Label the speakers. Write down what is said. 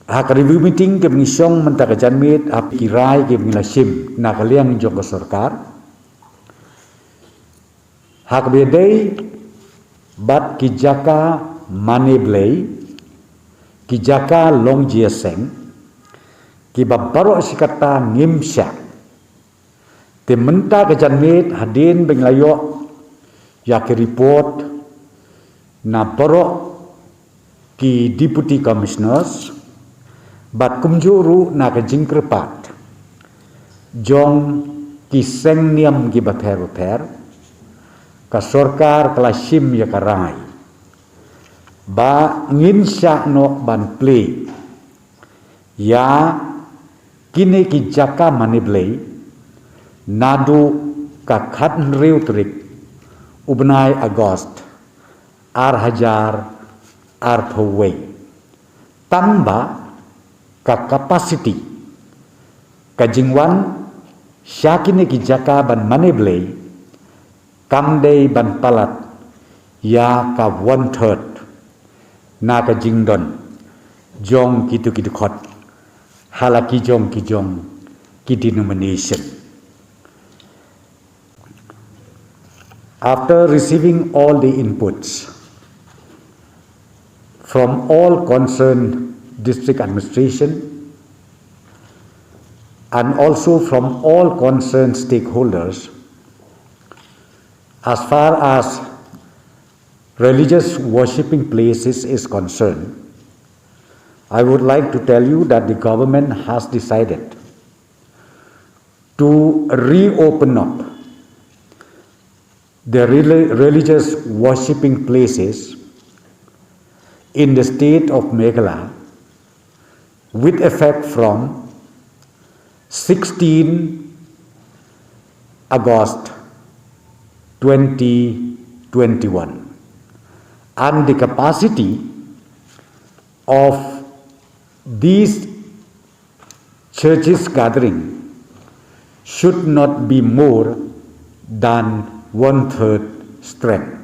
Speaker 1: hak review meeting ke mengisong mentaka janmit api kirai ke mengilasim nakaliang jong ke sarkar hak bedai bat kijaka maneblay kijaka long jiaseng ki babbaro sikata ngimsya te menta ke janmit hadin benglayo ya ke report na baro ki deputy commissioners bat kumjuru na ke jingkerpat jong ki seng niam ki baper ka sarkar kalasim ya karai ba ngin sya no ban play ya kini ki jaka maniblay nadu ka khat riu trik ubnai agost ar hajar ar phawai tamba ka capacity ka jingwan syakine ki jaka ban maniblay kamdei ban palat ya ka 1/3 na ka jingdon jong kitu khot halaki jong ki denomination. After receiving all the inputs from all concerned district administration and also from all concerned stakeholders, as far as religious worshipping places is concerned, I would like to tell you that the government has decided to reopen up the religious worshipping places in the state of Meghalaya with effect from 16 August 2021, and the capacity of these churches gathering should not be more than 1/3 strength.